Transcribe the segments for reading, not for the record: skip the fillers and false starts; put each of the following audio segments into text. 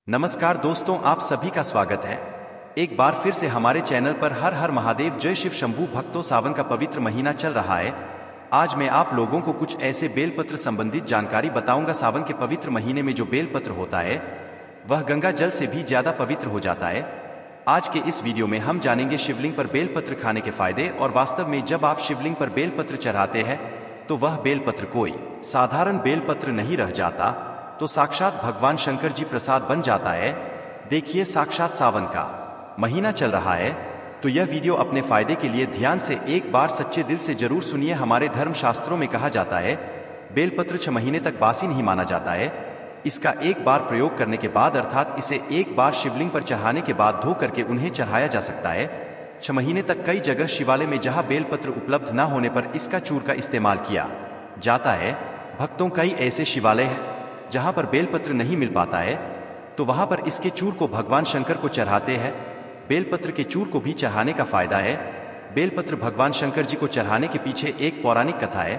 नमस्कार दोस्तों, आप सभी का स्वागत है एक बार फिर से हमारे चैनल पर। हर हर महादेव, जय शिव शंभू। भक्तों, सावन का पवित्र महीना चल रहा है। आज मैं आप लोगों को कुछ ऐसे बेलपत्र संबंधित जानकारी बताऊंगा। सावन के पवित्र महीने में जो बेलपत्र होता है वह गंगा जल से भी ज्यादा पवित्र हो जाता है। आज के इस वीडियो में हम जानेंगे शिवलिंग पर बेलपत्र खाने के फायदे। और वास्तव में जब आप शिवलिंग पर बेलपत्र चढ़ाते हैं तो वह बेलपत्र कोई साधारण बेलपत्र नहीं रह जाता, तो साक्षात भगवान शंकर जी प्रसाद बन जाता है। देखिए, साक्षात सावन का महीना चल रहा है तो यह वीडियो अपने फायदे के लिए ध्यान से एक बार सच्चे दिल से जरूर सुनिए। हमारे धर्म शास्त्रों में कहा जाता है बेलपत्र 6 महीने तक बासी नहीं माना जाता है। इसका एक बार प्रयोग करने के बाद, अर्थात इसे एक बार शिवलिंग पर चढ़ाने के बाद धो करके उन्हें चढ़ाया जा सकता है 6 महीने तक। कई जगह शिवालय में जहां बेलपत्र उपलब्ध न होने पर इसका चूर का इस्तेमाल किया जाता है। भक्तों, कई ऐसे शिवालय हैं जहां पर बेलपत्र नहीं मिल पाता है तो वहां पर इसके चूर को भगवान शंकर को चढ़ाते हैं। बेलपत्र के चूर को भी चढ़ाने का फायदा है। बेलपत्र भगवान शंकर जी को चढ़ाने के पीछे एक पौराणिक कथा है।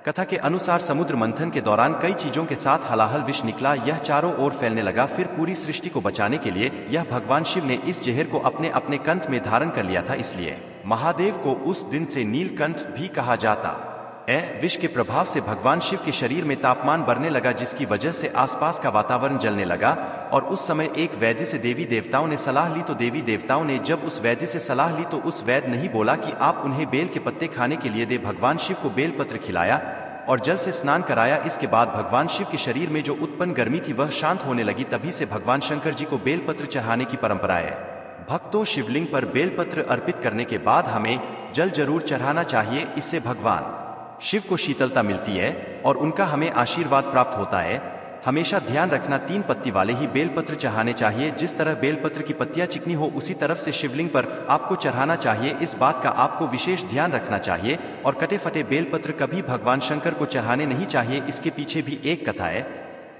कथा के अनुसार समुद्र मंथन के दौरान कई चीजों के साथ हलाहल विष निकला। यह चारों ओर फैलने लगा। फिर पूरी सृष्टि को बचाने के लिए यह भगवान शिव ने इस जहर को अपने अपने कंठ में धारण कर लिया था। इसलिए महादेव को उस दिन से नीलकंठ भी कहा जाता। विष के प्रभाव से भगवान शिव के शरीर में तापमान बढ़ने लगा, जिसकी वजह से आसपास का वातावरण जलने लगा। और उस समय एक वैद्य से देवी देवताओं ने सलाह ली। तो देवी देवताओं ने जब उस वैद्य से सलाह ली तो उस वैद्य नहीं बोला कि आप उन्हें बेल के पत्ते खाने के लिए दे। भगवान शिव को बेलपत्र खिलाया और जल से स्नान कराया। इसके बाद भगवान शिव के शरीर में जो उत्पन्न गर्मी थी वह शांत होने लगी। तभी से भगवान शंकर जी को बेलपत्र चढ़ाने की परंपरा है। भक्तों, शिवलिंग पर बेलपत्र अर्पित करने के बाद हमें जल जरूर चढ़ाना चाहिए। इससे भगवान शिव को शीतलता मिलती है और उनका हमें आशीर्वाद प्राप्त होता है। हमेशा ध्यान रखना, 3 पत्ती वाले ही बेलपत्र चढ़ाने चाहिए। जिस तरह बेलपत्र की पत्तियां चिकनी हो उसी तरफ से शिवलिंग पर आपको चढ़ाना चाहिए। इस बात का आपको विशेष ध्यान रखना चाहिए। और कटे फटे बेलपत्र कभी भगवान शंकर को चढ़ाने नहीं चाहिए। इसके पीछे भी एक कथा है,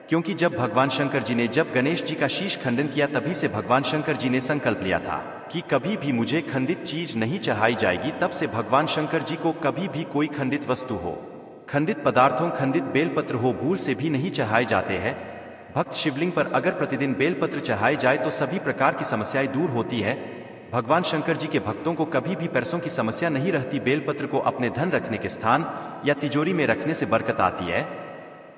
क्योंकि जब भगवान शंकर जी ने जब गणेश जी का शीश खंडन किया तभी से भगवान शंकर जी ने संकल्प लिया था कि कभी भी मुझे खंडित चीज नहीं चढ़ाई जाएगी। तब से भगवान शंकर जी को कभी भी कोई खंडित वस्तु हो, खंडित पदार्थों, खंडित बेलपत्र हो, भूल से भी नहीं चढ़ाए जाते हैं। भक्त शिवलिंग पर अगर प्रतिदिन बेलपत्र चढ़ाए जाए तो सभी प्रकार की समस्याएं दूर होती है। भगवान शंकर जी के भक्तों को कभी भी पैसों की समस्या नहीं रहती। बेलपत्र को अपने धन रखने के स्थान या तिजोरी में रखने से बरकत आती है।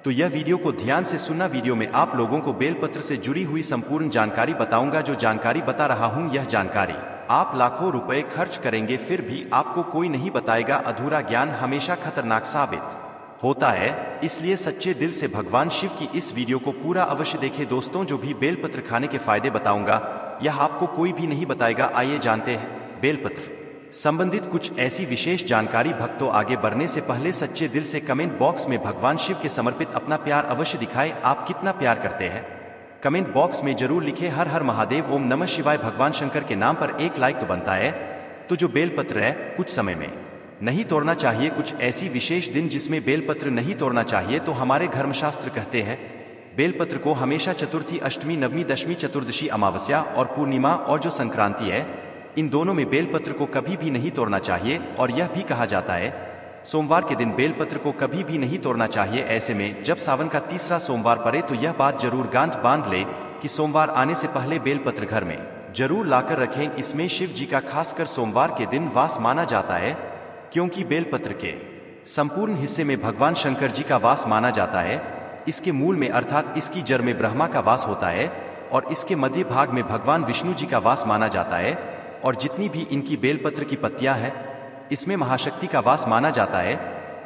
तो यह वीडियो को ध्यान से सुनना। वीडियो में आप लोगों को बेलपत्र से जुड़ी हुई संपूर्ण जानकारी बताऊंगा। जो जानकारी बता रहा हूं यह जानकारी आप लाखों रुपए खर्च करेंगे फिर भी आपको कोई नहीं बताएगा। अधूरा ज्ञान हमेशा खतरनाक साबित होता है, इसलिए सच्चे दिल से भगवान शिव की इस वीडियो को पूरा अवश्य देखें। दोस्तों, जो भी बेलपत्र खाने के फायदे बताऊंगा यह आपको कोई भी नहीं बताएगा। आइए जानते हैं बेलपत्र संबंधित कुछ ऐसी विशेष जानकारी। भक्तों, आगे बढ़ने से पहले सच्चे दिल से कमेंट बॉक्स में भगवान शिव के समर्पित अपना प्यार अवश्य दिखाएं। आप कितना प्यार करते हैं कमेंट बॉक्स में जरूर लिखें। हर हर महादेव, ओम नमः शिवाय। भगवान शंकर के नाम पर एक लाइक तो बनता है। तो जो बेलपत्र है कुछ समय में नहीं तोड़ना चाहिए। कुछ ऐसी विशेष दिन जिसमें बेलपत्र नहीं तोड़ना चाहिए। तो हमारे धर्मशास्त्र कहते हैं बेलपत्र को हमेशा चतुर्थी, अष्टमी, नवमी, दशमी, चतुर्दशी, अमावस्या और पूर्णिमा और जो संक्रांति है इन दोनों में बेलपत्र को कभी भी नहीं तोड़ना चाहिए। और यह भी कहा जाता है सोमवार के दिन बेलपत्र को कभी भी नहीं तोड़ना चाहिए। ऐसे में जब सावन का तीसरा सोमवार पड़े तो यह बात जरूर गांठ बांध ले कि सोमवार आने से पहले बेलपत्र घर में जरूर लाकर रखें। इसमें शिव जी का खासकर सोमवार के दिन वास माना जाता है, क्योंकि बेलपत्र के संपूर्ण हिस्से में भगवान शंकर जी का वास माना जाता है। इसके मूल में अर्थात इसकी जड़ में ब्रह्मा का वास होता है और इसके मध्य भाग में भगवान विष्णु जी का वास माना जाता है। और जितनी भी इनकी बेलपत्र की पत्तियां हैं इसमें महाशक्ति का वास माना जाता है।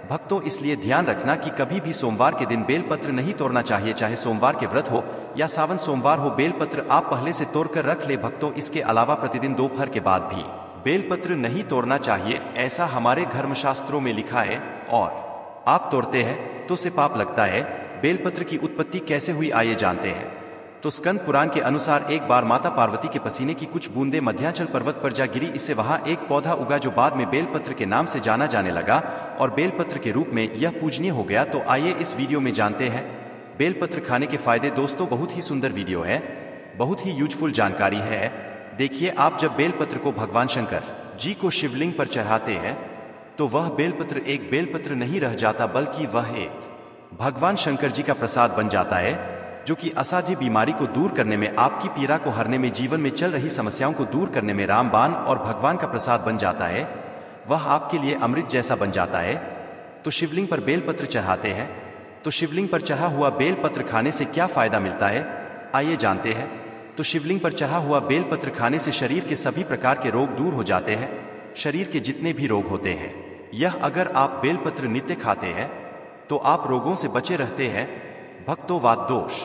भक्तों, इसलिए ध्यान रखना कि कभी भी सोमवार के दिन बेलपत्र नहीं तोड़ना चाहिए, चाहे सोमवार के व्रत हो या सावन सोमवार हो। बेलपत्र आप पहले से तोड़कर रख ले। भक्तों, इसके अलावा प्रतिदिन दोपहर के बाद भी बेलपत्र नहीं तोड़ना चाहिए, ऐसा हमारे धर्मशास्त्रों में लिखा है। और आप तोड़ते हैं तो से पाप लगता है। बेलपत्र की उत्पत्ति कैसे हुई आइए जानते हैं। तो स्कंद पुराण के अनुसार एक बार माता पार्वती के पसीने की कुछ बूंदें मध्यांचल पर्वत पर जा गिरी। इससे वहां एक पौधा उगा जो बाद में बेलपत्र के नाम से जाना जाने लगा और बेलपत्र के रूप में यह पूजनीय हो गया। तो आइए इस वीडियो में जानते हैं बेलपत्र खाने के फायदे। दोस्तों, बहुत ही सुंदर वीडियो है, बहुत ही यूजफुल जानकारी है। देखिए, आप जब बेलपत्र को भगवान शंकर जी को शिवलिंग पर चढ़ाते हैं तो वह बेलपत्र एक बेलपत्र नहीं रह जाता, बल्कि वह एक भगवान शंकर जी का प्रसाद बन जाता है। जो कि असाध्य बीमारी को दूर करने में, आपकी पीड़ा को हरने में, जीवन में चल रही समस्याओं को दूर करने में रामबाण और भगवान का प्रसाद बन जाता है, वह आपके लिए अमृत जैसा बन जाता है। तो शिवलिंग पर बेलपत्र चढ़ाते हैं। तो शिवलिंग पर चढ़ा हुआ बेलपत्र खाने से क्या फायदा मिलता है, आइए जानते हैं। तो शिवलिंग पर चढ़ा हुआ बेलपत्र खाने से शरीर के सभी प्रकार के रोग दूर हो जाते हैं, शरीर के जितने भी रोग होते हैं। यह अगर आप बेलपत्र नित्य खाते हैं तो आप रोगों से बचे रहते हैं। भक्तों, वात दोष,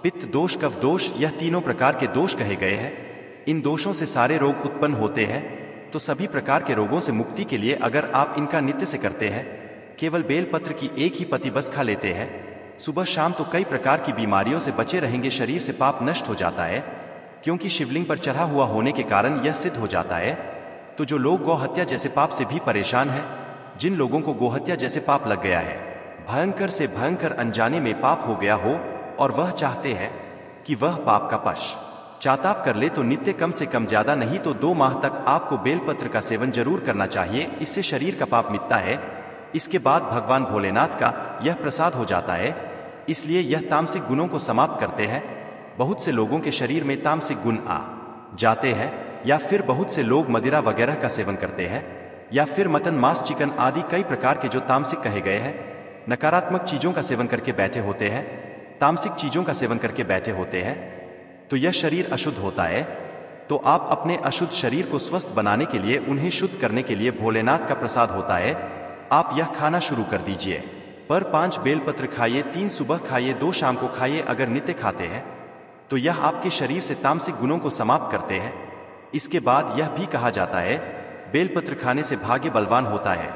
पित्त दोष, कफ दोष, यह तीनों प्रकार के दोष कहे गए हैं। इन दोषों से सारे रोग उत्पन्न होते हैं। तो सभी प्रकार के रोगों से मुक्ति के लिए अगर आप इनका नित्य से करते हैं, केवल बेलपत्र की एक ही पत्ती बस खा लेते हैं सुबह शाम, तो कई प्रकार की बीमारियों से बचे रहेंगे, शरीर से पाप नष्ट हो जाता है, क्योंकि शिवलिंग पर चढ़ा हुआ होने के कारण यह सिद्ध हो जाता है। तो जो लोग गौहत्या जैसे पाप से भी परेशान हैं, जिन लोगों को गोहत्या जैसे पाप लग गया है, भयंकर से भयंकर अनजाने में पाप हो गया हो, और वह चाहते हैं कि वह पाप का पश्चाताप कर ले, तो नित्य कम से कम, ज्यादा नहीं तो 2 माह तक आपको बेलपत्र का सेवन जरूर करना चाहिए। इससे शरीर का पाप मिटता है। इसके बाद भगवान भोलेनाथ का यह प्रसाद हो जाता है, इसलिए यह तामसिक गुणों को समाप्त करते हैं। बहुत से लोगों के शरीर में तामसिक गुण आ जाते हैं, या फिर बहुत से लोग मदिरा वगैरह का सेवन करते हैं, या फिर मटन, मांस, चिकन आदि कई प्रकार के जो तामसिक कहे गए हैं, नकारात्मक चीजों का सेवन करके बैठे होते हैं, तामसिक चीजों का सेवन करके बैठे होते हैं, तो यह शरीर अशुद्ध होता है। तो आप अपने अशुद्ध शरीर को स्वस्थ बनाने के लिए, उन्हें शुद्ध करने के लिए भोलेनाथ का प्रसाद होता है, आप यह खाना शुरू कर दीजिए। पर 5 बेलपत्र खाइए, 3 सुबह खाइए, 2 शाम को खाइए। अगर नित्य खाते हैं तो यह आपके शरीर से तामसिक गुणों को समाप्त करते हैं। इसके बाद यह भी कहा जाता है, बेलपत्र खाने से भाग्य बलवान होता है।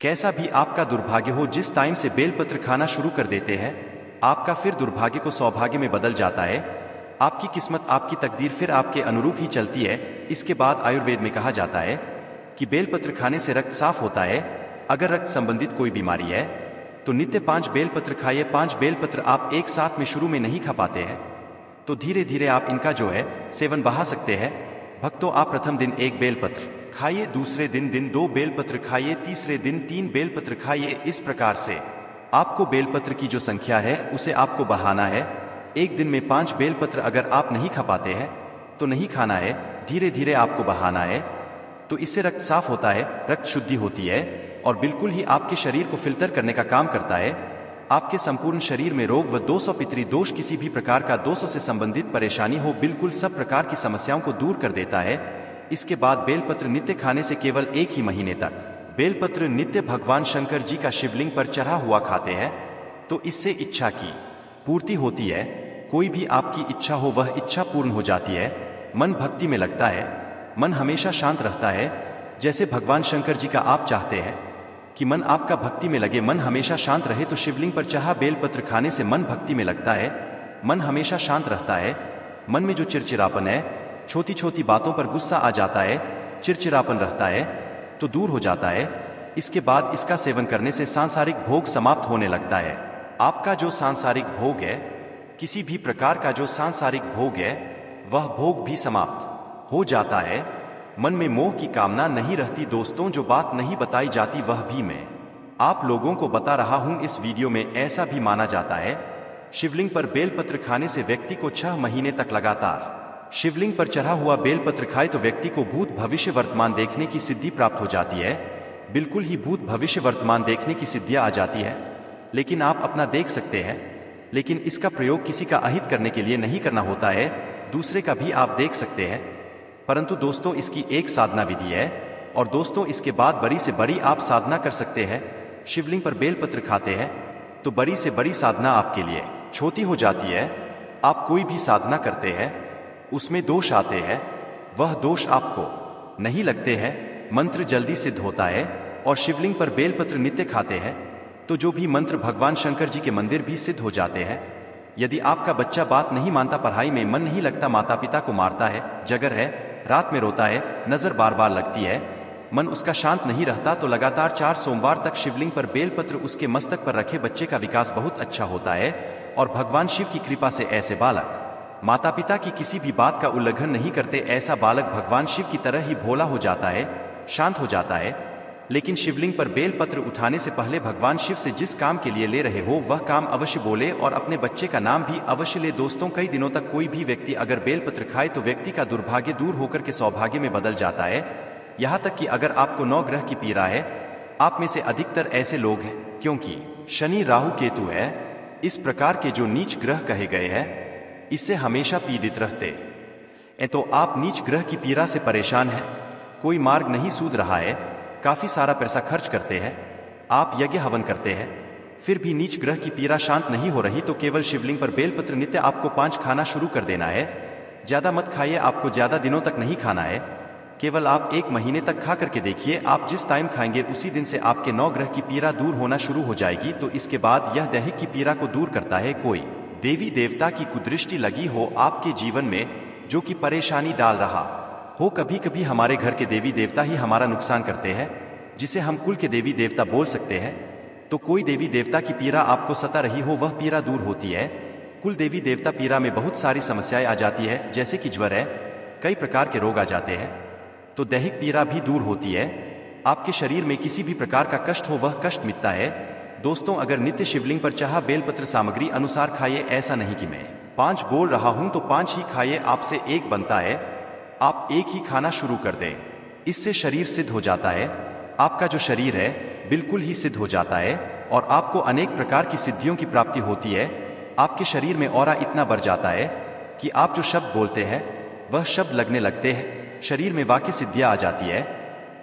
कैसा भी आपका दुर्भाग्य हो, जिस टाइम से बेलपत्र खाना शुरू कर देते हैं, आपका फिर दुर्भाग्य को सौभाग्य में बदल जाता है। आपकी किस्मत, आपकी तकदीर फिर आपके अनुरूप ही चलती है। इसके बाद आयुर्वेद में कहा जाता है कि बेलपत्र खाने से रक्त साफ होता है। अगर रक्त संबंधित कोई बीमारी है तो नित्य 5 बेलपत्र खाइए। 5 बेलपत्र आप एक साथ में शुरू में नहीं खा पाते हैं, तो धीरे धीरे आप इनका जो है सेवन बढ़ा सकते हैं। भक्तों, आप प्रथम दिन 1 बेलपत्र खाइए, दूसरे दिन 2 बेलपत्र खाइए, तीसरे दिन 3 बेलपत्र खाइए। इस प्रकार से आपको बेलपत्र की जो संख्या है उसे आपको बढ़ाना है। एक दिन में 5 बेलपत्र अगर आप नहीं खा पाते हैं तो नहीं खाना है, धीरे धीरे आपको बढ़ाना है। तो इससे रक्त साफ होता है, रक्त शुद्धि होती है, और बिल्कुल ही आपके शरीर को फिल्टर करने का काम करता है। आपके संपूर्ण शरीर में रोग व दोषों, पितरी दोष, किसी भी प्रकार का दोषों से संबंधित परेशानी हो, बिल्कुल सब प्रकार की समस्याओं को दूर कर देता है। इसके बाद बेलपत्र नित्य खाने से केवल 1 ही महीने तक बेलपत्र नित्य भगवान शंकर जी का शिवलिंग पर चढ़ा हुआ खाते हैं, तो इससे इच्छा की पूर्ति होती है। कोई भी आपकी इच्छा हो, वह इच्छा पूर्ण हो जाती है। मन भक्ति में लगता है, मन हमेशा शांत रहता है। जैसे भगवान शंकर जी का आप चाहते हैं कि मन आपका भक्ति में लगे, मन हमेशा शांत रहे, तो शिवलिंग पर चढ़ा बेलपत्र खाने से मन भक्ति में लगता है, मन हमेशा शांत रहता है। मन में जो चिड़चिड़ापन है, छोटी छोटी बातों पर गुस्सा आ जाता है, चिड़चिड़ापन रहता है, तो दूर हो जाता है। इसके बाद इसका सेवन करने से सांसारिक भोग समाप्त होने लगता है। आपका जो सांसारिक भोग है, किसी भी प्रकार का जो सांसारिक भोग है, वह भोग भी समाप्त हो जाता है। मन में मोह की कामना नहीं रहती। दोस्तों, जो बात नहीं बताई जाती वह भी मैं आप लोगों को बता रहा हूं इस वीडियो में। ऐसा भी माना जाता है, शिवलिंग पर बेलपत्र खाने से व्यक्ति को 6 महीने तक लगातार शिवलिंग पर चढ़ा हुआ बेलपत्र खाए तो व्यक्ति को भूत भविष्य वर्तमान देखने की सिद्धि प्राप्त हो जाती है। बिल्कुल ही भूत भविष्य वर्तमान देखने की सिद्धियां आ जाती है। लेकिन आप अपना देख सकते हैं, लेकिन इसका प्रयोग किसी का अहित करने के लिए नहीं करना होता है, दूसरे का भी आप देख सकते हैं। परंतु दोस्तों, इसकी एक साधना विधि है, और दोस्तों इसके बाद बड़ी से बड़ी आप साधना कर सकते हैं। शिवलिंग पर बेलपत्र खाते हैं तो बड़ी से बड़ी साधना आपके लिए छोटी हो जाती है। आप कोई भी साधना करते हैं, उसमें दोष आते हैं, वह दोष आपको नहीं लगते हैं, मंत्र जल्दी सिद्ध होता है। और शिवलिंग पर बेलपत्र नित्य खाते हैं तो जो भी मंत्र भगवान शंकर जी के मंदिर भी सिद्ध हो जाते हैं। यदि आपका बच्चा बात नहीं मानता, पढ़ाई में मन नहीं लगता, माता पिता को मारता है, जगर है, रात में रोता है, नजर बार बार लगती है, मन उसका शांत नहीं रहता, तो लगातार 4 सोमवार तक शिवलिंग पर बेलपत्र उसके मस्तक पर रखे बच्चे का विकास बहुत अच्छा होता है। और भगवान शिव की कृपा से ऐसे बालक माता पिता की किसी भी बात का उल्लंघन नहीं करते। ऐसा बालक भगवान शिव की तरह ही भोला हो जाता है, शांत हो जाता है। लेकिन शिवलिंग पर बेल पत्र उठाने से पहले भगवान शिव से जिस काम के लिए ले रहे हो वह काम अवश्य बोले और अपने बच्चे का नाम भी अवश्य ले। दोस्तों, कई दिनों तक कोई भी व्यक्ति अगर बेल पत्र खाए तो व्यक्ति का दुर्भाग्य दूर होकर के सौभाग्य में बदल जाता है। यहाँ तक कि अगर आपको 9 ग्रह की पीड़ा है, आप में से अधिकतर ऐसे लोग हैं क्योंकि शनि राहु केतु है, इस प्रकार के जो नीच ग्रह कहे गए हैं, इससे हमेशा पीड़ित रहते हैं। तो आप नीच ग्रह की पीड़ा से परेशान हैं, कोई मार्ग नहीं सूझ रहा है, काफी सारा पैसा खर्च करते हैं, आप यज्ञ हवन करते हैं, फिर भी नीच ग्रह की पीड़ा शांत नहीं हो रही, तो केवल शिवलिंग पर बेलपत्र नित्य आपको 5 खाना शुरू कर देना है। ज्यादा मत खाइए, आपको ज्यादा दिनों तक नहीं खाना है, केवल आप 1 महीने तक खा करके देखिए। आप जिस टाइम खाएंगे उसी दिन से आपके 9 ग्रह की पीड़ा दूर होना शुरू हो जाएगी। तो इसके बाद यह दैहिक की पीड़ा को दूर करता है। कोई देवी देवता की कुदृष्टि लगी हो आपके जीवन में जो कि परेशानी डाल रहा हो, कभी कभी हमारे घर के देवी देवता ही हमारा नुकसान करते हैं, जिसे हम कुल के देवी देवता बोल सकते हैं। तो कोई देवी देवता की पीड़ा आपको सता रही हो, वह पीड़ा दूर होती है। कुल देवी देवता पीड़ा में बहुत सारी समस्याएं आ जाती है, जैसे कि ज्वर है, कई प्रकार के रोग आ जाते हैं, तो दैहिक पीड़ा भी दूर होती है। आपके शरीर में किसी भी प्रकार का कष्ट हो वह कष्ट मिटता है। दोस्तों, अगर नित्य शिवलिंग पर चाह बेलपत्र सामग्री अनुसार खाइए, ऐसा नहीं कि मैं 5 बोल रहा हूं तो 5 ही खाइए, आपसे 1 बनता है, आप 1 ही खाना शुरू कर दें, इससे शरीर सिद्ध हो जाता है। आपका जो शरीर है बिल्कुल ही सिद्ध हो जाता है और आपको अनेक प्रकार की सिद्धियों की प्राप्ति होती है। आपके शरीर में ऑरा इतना बढ़ जाता है कि आप जो शब्द बोलते हैं वह शब्द लगने लगते हैं, शरीर में वाक्य सिद्धियां आ जाती है।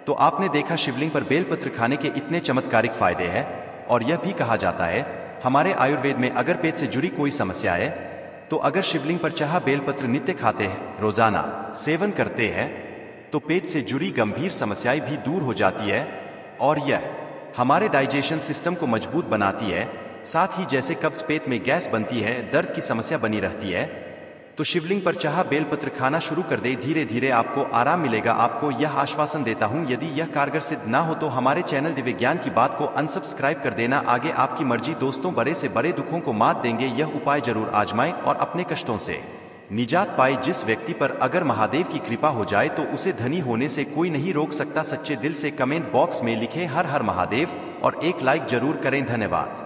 तो आपने देखा शिवलिंग पर बेलपत्र खाने के इतने चमत्कारिक फायदे हैं। और यह भी कहा जाता है हमारे आयुर्वेद में, अगर पेट से जुड़ी कोई समस्या है तो अगर शिवलिंग पर चाह बेलपत्र नित्य खाते हैं, रोजाना सेवन करते हैं, तो पेट से जुड़ी गंभीर समस्याएं भी दूर हो जाती है और यह हमारे डाइजेशन सिस्टम को मजबूत बनाती है। साथ ही जैसे कब्ज, पेट में गैस बनती है, दर्द की समस्या बनी रहती है, तो शिवलिंग पर चाह बेलपत्र खाना शुरू कर दे, धीरे धीरे आपको आराम मिलेगा। आपको यह आश्वासन देता हूं, यदि यह कारगर सिद्ध ना हो तो हमारे चैनल दिव्य ज्ञान की बात को अनसब्सक्राइब कर देना, आगे आपकी मर्जी। दोस्तों, बड़े से बड़े दुखों को मात देंगे यह उपाय जरूर आजमाएं और अपने कष्टों से निजात पाए। जिस व्यक्ति पर अगर महादेव की कृपा हो जाए तो उसे धनी होने से कोई नहीं रोक सकता। सच्चे दिल से कमेंट बॉक्स में लिखें हर हर महादेव और एक लाइक जरूर करें। धन्यवाद।